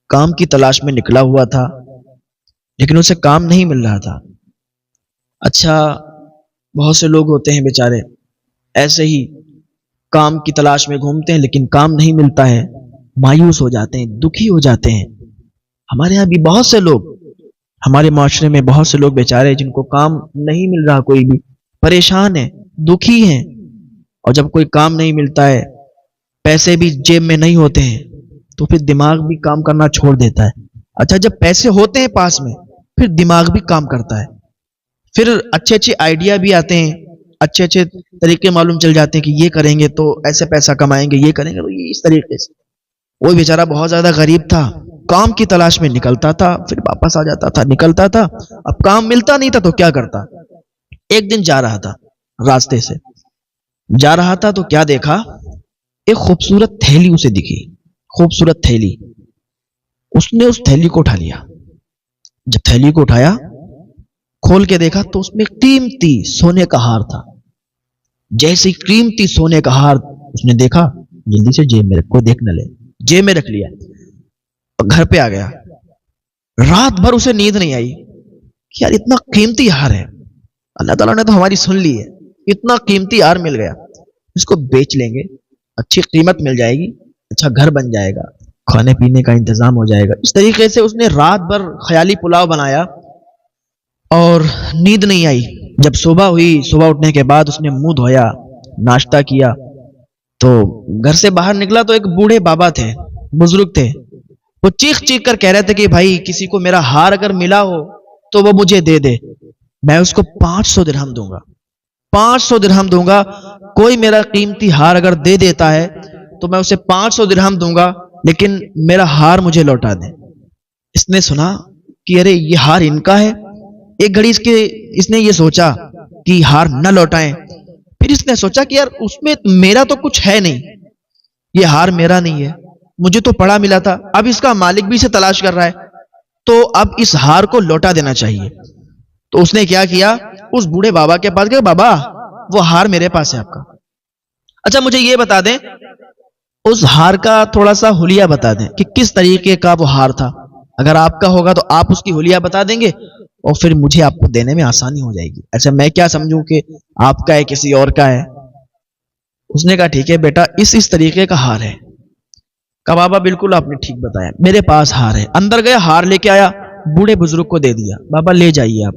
کام کی تلاش میں نکلا ہوا تھا، لیکن اسے کام نہیں مل رہا تھا۔ اچھا، بہت سے لوگ ہوتے ہیں بیچارے ایسے ہی کام کی تلاش میں گھومتے ہیں، لیکن کام نہیں ملتا ہے، مایوس ہو جاتے ہیں، دکھی ہو جاتے ہیں۔ ہمارے یہاں بھی بہت سے لوگ، ہمارے معاشرے میں بہت سے لوگ بیچارے جن کو کام نہیں مل رہا، کوئی بھی پریشان ہیں، دکھی ہیں، اور جب کوئی کام نہیں ملتا ہے، پیسے بھی جیب میں نہیں ہوتے ہیں، تو پھر دماغ بھی کام کرنا چھوڑ دیتا ہے۔ اچھا، جب پیسے ہوتے ہیں پاس میں، پھر دماغ بھی کام کرتا ہے، پھر اچھے اچھے آئیڈیا بھی آتے ہیں، اچھے اچھے طریقے معلوم چل جاتے ہیں کہ یہ کریں گے تو ایسے پیسہ کمائیں گے، یہ کریں گے تو یہ اس طریقے سے۔ وہ بیچارہ بہت زیادہ غریب تھا، کام کی تلاش میں نکلتا تھا، پھر واپس آ جاتا تھا، نکلتا تھا، اب کام ملتا نہیں تھا تو کیا کرتا۔ ایک دن جا رہا تھا، راستے سے جا رہا تھا تو کیا دیکھا، ایک خوبصورت تھیلی اسے دکھی، خوبصورت تھیلی۔ اس نے اس تھیلی کو اٹھا لیا۔ جب تھیلی کو اٹھایا، کھول کے دیکھا تو اس میں قیمتی سونے کا ہار تھا۔ جیسے قیمتی سونے کا ہار اس نے دیکھا، جلدی سے جیب میں رکھ، کوئی دیکھ نہ لے، جیب میں رکھ لیا، اور گھر پہ آ گیا۔ رات بھر اسے نیند نہیں آئی کہ یار اتنا قیمتی ہار ہے، اللہ تعالیٰ نے تو ہماری سن لی ہے، اتنا قیمتی ہار مل گیا، اس کو بیچ لیں گے، اچھی قیمت مل جائے گی، اچھا گھر بن جائے گا، کھانے پینے کا انتظام ہو جائے گا۔ اس طریقے سے اس نے رات بھر خیالی پلاؤ بنایا اور نیند نہیں آئی۔ جب صبح ہوئی، صبح اٹھنے کے بعد اس نے منہ دھویا، ناشتہ کیا، تو گھر سے باہر نکلا تو ایک بوڑھے بابا تھے، بزرگ تھے، وہ چیخ چیخ کر کہہ رہے تھے کہ بھائی کسی کو میرا ہار اگر ملا ہو تو وہ مجھے دے دے، میں اس کو 500 درہم دوں گا، 500 درہم دوں گا، کوئی میرا قیمتی ہار اگر دے دیتا ہے تو میں اسے 500 درہم دوں گا، لیکن میرا ہار مجھے لوٹا دے۔ اس نے سنا کہ ارے یہ ہار ان کا ہے، ایک گھڑی اس نے یہ سوچا کہ ہار نہ لوٹائیں، پھر اس نے سوچا کہ یار اس میں میرا تو کچھ ہے نہیں، یہ ہار میرا نہیں ہے، مجھے تو پڑا ملا تھا، اب اس کا مالک بھی اسے تلاش کر رہا ہے، تو اب اس ہار کو لوٹا دینا چاہیے۔ تو اس نے کیا کیا، اس بوڑھے بابا کے پاس گیا، بابا وہ ہار میرے پاس ہے آپ کا، اچھا مجھے یہ بتا دیں اس ہار کا تھوڑا سا حلیہ بتا دیں کہ کس طریقے کا وہ ہار تھا، اگر آپ کا ہوگا تو آپ اس کی حلیہ بتا دیں گے اور پھر مجھے آپ کو دینے میں آسانی ہو جائے گی، اچھا میں کیا سمجھوں کہ آپ کا ہے کسی اور کا ہے۔ اس نے کہا ٹھیک ہے بیٹا، اس طریقے کا ہار ہے۔ کہا بابا بالکل آپ نے ٹھیک بتایا، میرے پاس ہار ہے۔ اندر گیا، ہار لے کے آیا، بوڑھے بزرگ کو دے دیا، بابا لے جائیے آپ۔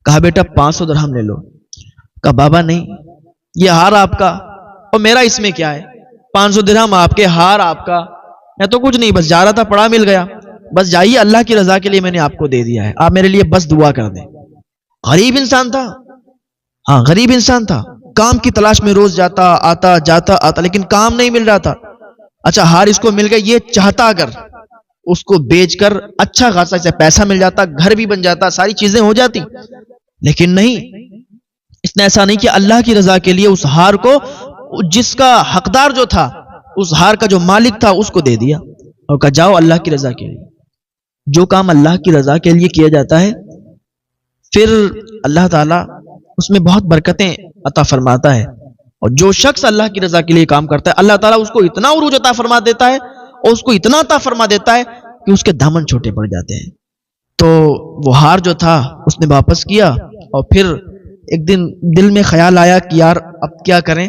کہا بیٹا 500 درہم لے لو۔ کہا بابا نہیں، یہ ہار آپ کا اور میرا اس میں کیا ہے، 500 درہم آپ کے، ہار آپ کا، میں تو کچھ نہیں، بس جا رہا تھا پڑا مل گیا، بس جائیے، اللہ کی رضا کے لیے میں نے آپ کو دے دیا ہے، آپ میرے لیے بس دعا کر دیں۔ غریب انسان تھا، ہاں غریب انسان تھا، کام کی تلاش میں روز جاتا آتا، لیکن کام نہیں مل رہا تھا۔ اچھا ہار اس کو مل گیا، یہ چاہتا اگر اس کو بیچ کر اچھا خاصا اسے پیسہ مل جاتا، گھر بھی بن جاتا، ساری چیزیں ہو جاتی، لیکن نہیں، اس نے ایسا نہیں کہ اللہ کی رضا کے لیے اس ہار کو، جس کا حقدار جو تھا، اس ہار کا جو مالک تھا، اس کو دے دیا اور کہا جاؤ اللہ کی رضا کے لیے۔ جو کام اللہ کی رضا کے لیے کیا جاتا ہے، پھر اللہ تعالیٰ اس میں بہت برکتیں عطا فرماتا ہے، اور جو شخص اللہ کی رضا کے لیے کام کرتا ہے، اللہ تعالیٰ اس کو اتنا عروج عطا فرما دیتا ہے اور اس کو اتنا عطا فرما دیتا ہے کہ اس کے دامن چھوٹے پڑ جاتے ہیں۔ تو وہ ہار جو تھا اس نے واپس کیا، اور پھر ایک دن دل میں خیال آیا کہ یار اب کیا کریں،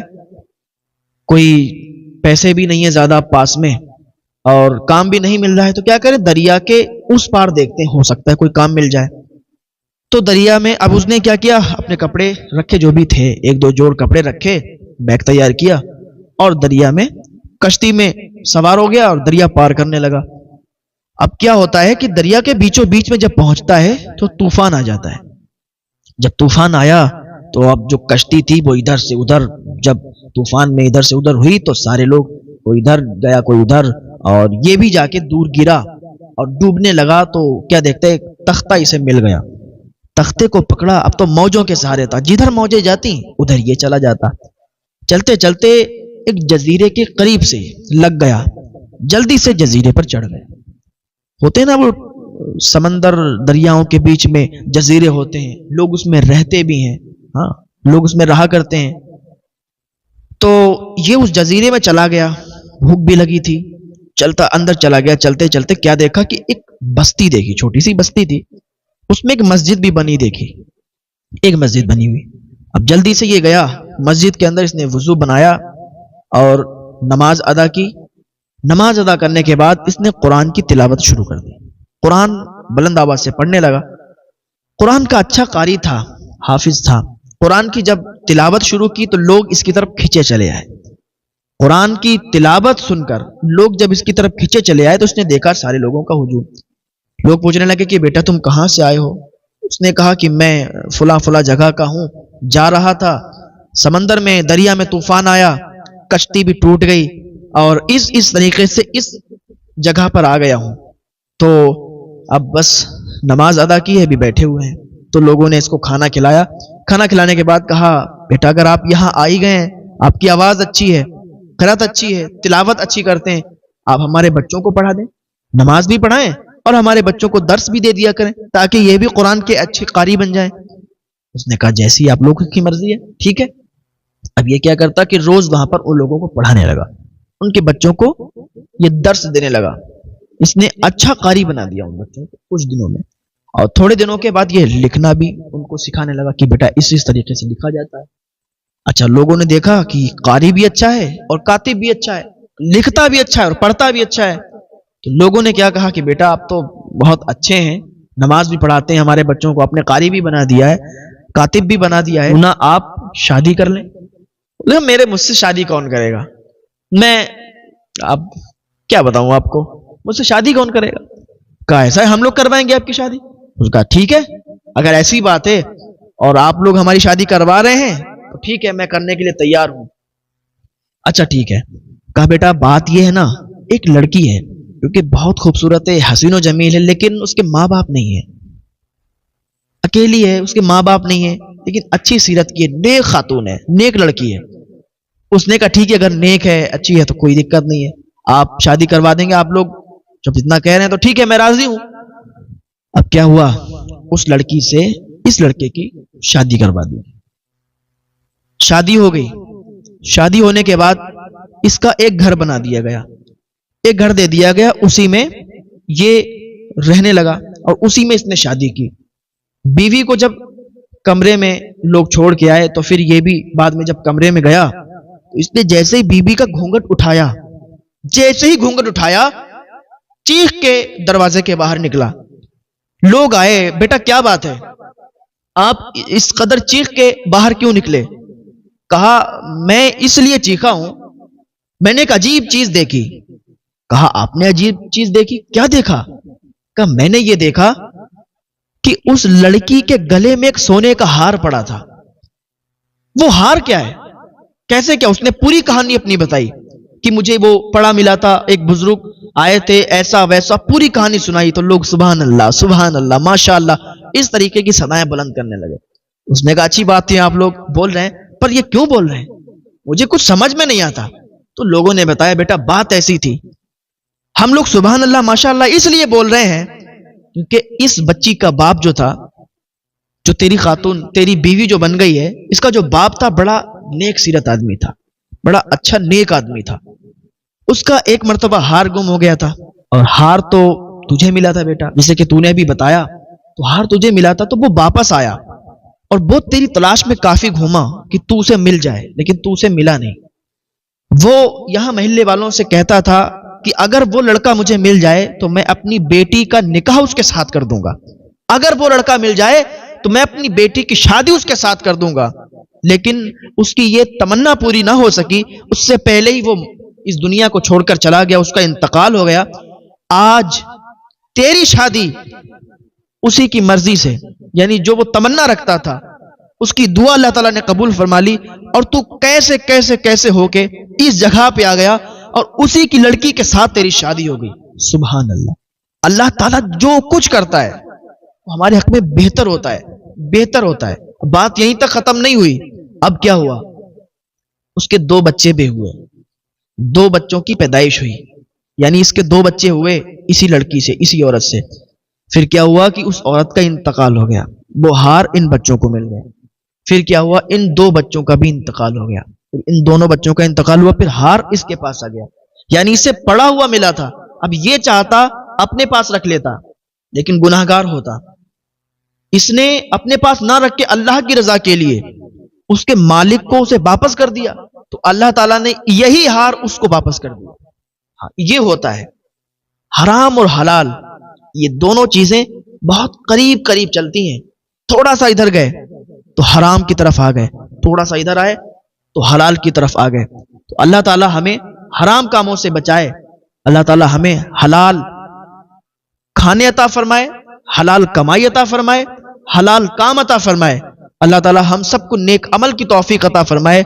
کوئی پیسے بھی نہیں ہے زیادہ پاس میں اور کام بھی نہیں مل رہا ہے، تو کیا کریں، دریا کے اس پار دیکھتے ہیں، ہو سکتا ہے کوئی کام مل جائے۔ تو دریا میں اب اس نے کیا کیا، اپنے کپڑے رکھے جو بھی تھے، 1-2 جوڑ کپڑے رکھے، بیگ تیار کیا اور دریا میں کشتی میں سوار ہو گیا اور دریا پار کرنے لگا۔ اب کیا ہوتا ہے کہ دریا کے بیچوں بیچ میں جب پہنچتا ہے تو طوفان آ جاتا ہے۔ جب طوفان آیا تو اب جو کشتی تھی وہ ادھر سے ادھر، جب طوفان میں ادھر سے ادھر ہوئی تو سارے لوگ، کوئی ادھر گیا کوئی ادھر، اور یہ بھی جا کے دور گرا اور ڈوبنے لگا۔ تو کیا دیکھتے ہیں، تختہ اسے مل گیا، تختے کو پکڑا، اب تو موجوں کے سہارے تھا، جدھر موجیں جاتی ادھر یہ چلا جاتا۔ چلتے چلتے ایک جزیرے کے قریب سے لگ گیا، جلدی سے جزیرے پر چڑھ گئے۔ ہوتے ہیں نا وہ سمندر دریاؤں کے بیچ میں جزیرے ہوتے ہیں، لوگ اس میں رہتے بھی ہیں، ہاں لوگ اس میں رہا کرتے ہیں۔ تو یہ اس جزیرے میں چلا گیا، بھوک بھی لگی تھی، چلتا اندر چلا گیا. چلتے چلتے کیا دیکھا کہ ایک بستی دیکھی, چھوٹی سی بستی تھی, اس میں ایک مسجد بھی بنی دیکھی, ایک مسجد بنی ہوئی. اب جلدی سے یہ گیا مسجد کے اندر, اس نے وضو بنایا اور نماز ادا کی. نماز ادا کرنے کے بعد اس نے قرآن کی تلاوت شروع کر دی. قرآن بلند آواز سے پڑھنے لگا. قرآن کا اچھا قاری تھا, حافظ تھا. قرآن کی جب تلاوت شروع کی تو لوگ اس کی طرف کھینچے چلے آئے. قرآن کی تلاوت سن کر لوگ جب اس کی طرف کھینچے چلے آئے تو اس نے دیکھا سارے لوگوں کا ہجوم. لوگ پوچھنے لگے کہ بیٹا تم کہاں سے آئے ہو؟ اس نے کہا کہ میں فلاں فلاں جگہ کا ہوں, جا رہا تھا, سمندر میں دریا میں طوفان آیا, کشتی بھی ٹوٹ گئی اور اس طریقے سے اس جگہ پر آ گیا ہوں. تو اب بس نماز ادا کی ہے, ابھی بیٹھے ہوئے ہیں. تو لوگوں نے اس کو کھانا کھلایا. کھانا کھلانے کے بعد کہا بیٹا اگر آپ یہاں آ ہی گئے ہیں, آپ کی آواز اچھی ہے, قرات اچھی ہے, تلاوت اچھی کرتے ہیں, آپ ہمارے بچوں کو پڑھا دیں, نماز بھی پڑھائیں اور ہمارے بچوں کو درس بھی دے دیا کریں تاکہ یہ بھی قرآن کے اچھے قاری بن جائیں. اس نے کہا جیسی آپ لوگوں کی مرضی ہے, ٹھیک ہے. اب یہ کیا کرتا کہ روز وہاں پر ان لوگوں کو پڑھانے لگا, ان کے بچوں کو یہ درس دینے لگا. اس نے اچھا قاری بنا دیا ان بچوں کو کچھ دنوں میں, اور تھوڑے دنوں کے بعد یہ لکھنا بھی ان کو سکھانے لگا کہ بیٹا اس طریقے سے لکھا جاتا ہے. اچھا, لوگوں نے دیکھا کہ قاری بھی اچھا ہے اور کاتب بھی اچھا ہے, لکھتا بھی اچھا ہے اور پڑھتا بھی اچھا ہے. تو لوگوں نے کیا کہا کہ بیٹا آپ تو بہت اچھے ہیں, نماز بھی پڑھاتے ہیں, ہمارے بچوں کو اپنے قاری بھی بنا دیا ہے, کاتب بھی بنا دیا ہے, نہ آپ شادی کر لیں. مجھ سے شادی کون کرے گا, میں اب کیا بتاؤں آپ کو, مجھ سے شادی کون کرے گا. کہا ایسا ہے ہم لوگ کروائیں گے آپ کی شادی. اس کہا ٹھیک ہے, اگر ایسی بات ہے اور آپ لوگ ہماری شادی کروا رہے ہیں تو ٹھیک ہے, میں کرنے کے لیے تیار ہوں. اچھا ٹھیک ہے. کہا بیٹا بات یہ ہے نا, ایک لڑکی ہے جو کہ بہت خوبصورت ہے, حسین و جمیل ہے, لیکن اس کے ماں باپ نہیں ہے, اکیلی ہے, اس کے ماں باپ نہیں ہے, لیکن اچھی سیرت کی ہے, نیک خاتون ہے, نیک لڑکی ہے. اس نے کہا ٹھیک ہے, اگر نیک ہے, اچھی ہے تو کوئی دقت نہیں ہے, آپ شادی کروا دیں گے آپ لوگ جب اتنا کہہ رہے ہیں تو ٹھیک ہے, میں راضی ہوں. اب کیا ہوا, اس لڑکی سے اس لڑکے کی شادی کروا دی. شادی ہو گئی. شادی ہونے کے بعد اس کا ایک گھر بنا دیا گیا, ایک گھر دے دیا گیا, اسی میں یہ رہنے لگا اور اسی میں اس نے شادی کی. بیوی کو جب کمرے میں لوگ چھوڑ کے آئے تو پھر یہ بھی بعد میں جب کمرے میں گیا تو اس نے جیسے ہی بیوی کا گھونگھٹ اٹھایا, جیسے ہی گھونگھٹ اٹھایا چیخ کے دروازے کے باہر نکلا. لوگ آئے, بیٹا کیا بات ہے, آپ اس قدر چیخ کے باہر کیوں نکلے. کہا میں اس لیے چیخا ہوں, میں نے ایک عجیب چیز دیکھی. کہا آپ نے عجیب چیز دیکھی, کیا دیکھا. کہا میں نے یہ دیکھا کہ اس لڑکی کے گلے میں ایک سونے کا ہار پڑا تھا. وہ ہار کیا ہے, کیسے کیا. اس نے پوری کہانی اپنی بتائی کہ مجھے وہ پڑا ملا تھا, ایک بزرگ آئے تھے, ایسا ویسا پوری کہانی سنائی. تو لوگ سبحان اللہ ماشاء اللہ اس طریقے کی صدائیں بلند کرنے لگے. اس نے کہا اچھی بات ہے آپ لوگ بول رہے ہیں, پر یہ کیوں بول رہے ہیں, مجھے کچھ سمجھ میں نہیں آتا. تو لوگوں نے بتایا بیٹا بات ایسی تھی, ہم لوگ سبحان اللہ ماشاء اللہ اس لیے بول رہے ہیں کیونکہ اس بچی کا باپ جو تھا, جو تیری خاتون تیری بیوی جو بن گئی ہے, اس کا جو باپ تھا بڑا نیک سیرت آدمی تھا, بڑا اچھا نیک آدمی تھا. اس کا ایک مرتبہ ہار گم ہو گیا تھا, اور ہار تو تجھے ملا تھا بیٹا, جسے کہ تو نے بھی بتایا, تو ہار تجھے ملا تھا. تو وہ واپس آیا اور وہ تیری تلاش میں کافی گھوما کہ تو اسے مل جائے, لیکن تو اسے ملا نہیں. وہ یہاں محلے والوں سے کہتا تھا کہ اگر وہ لڑکا مجھے مل جائے تو میں اپنی بیٹی کا نکاح اس کے ساتھ کر دوں گا, اگر وہ لڑکا مل جائے تو میں اپنی بیٹی کی شادی اس کے ساتھ کر دوں گا. لیکن اس کی یہ تمنا پوری نہ ہو سکی, اس سے پہلے ہی وہ اس دنیا کو چھوڑ کر چلا گیا, اس کا انتقال ہو گیا. آج تیری شادی اسی کی مرضی سے, یعنی جو وہ تمنا رکھتا تھا اس کی دعا اللہ تعالیٰ نے قبول فرما لی, اور تو کیسے کیسے کیسے ہو کے اس جگہ پہ آ گیا اور اسی کی لڑکی کے ساتھ تیری شادی ہو گئی. سبحان اللہ. اللہ تعالیٰ جو کچھ کرتا ہے ہمارے حق میں بہتر ہوتا ہے, بہتر ہوتا ہے. بات یہیں تک ختم نہیں ہوئی. اب کیا ہوا, اس کے 2 بچے بھی ہوئے, 2 بچوں کی پیدائش ہوئی, یعنی اس کے 2 بچے ہوئے اسی لڑکی سے, اسی عورت سے. پھر کیا ہوا کہ اس عورت کا انتقال ہو گیا, وہ ہار ان بچوں کو مل گئے. پھر کیا ہوا, ان 2 بچوں کا بھی انتقال ہو گیا. ان دونوں بچوں کا انتقال ہوا, پھر ہار اس کے پاس آ گیا. یعنی اسے پڑا ہوا ملا تھا، اب یہ چاہتا اپنے پاس رکھ لیتا لیکن گناہگار ہوتا. اس نے اپنے پاس نہ رکھ کے اللہ کی رضا کے لیے اس کے مالک کو اسے واپس کر دیا، تو اللہ تعالیٰ نے یہی ہار اس کو واپس کر دیا. ہاں یہ ہوتا ہے. حرام اور حلال یہ دونوں چیزیں بہت قریب قریب چلتی ہیں. تھوڑا سا ادھر گئے تو حرام کی طرف آ گئے، تھوڑا سا ادھر آئے تو حلال کی طرف آ گئے. تو اللہ تعالیٰ ہمیں حرام کاموں سے بچائے، اللہ تعالیٰ ہمیں حلال کھانے عطا فرمائے، حلال کمائی عطا فرمائے، حلال کام عطا فرمائے. اللہ تعالیٰ ہم سب کو نیک عمل کی توفیق عطا فرمائے.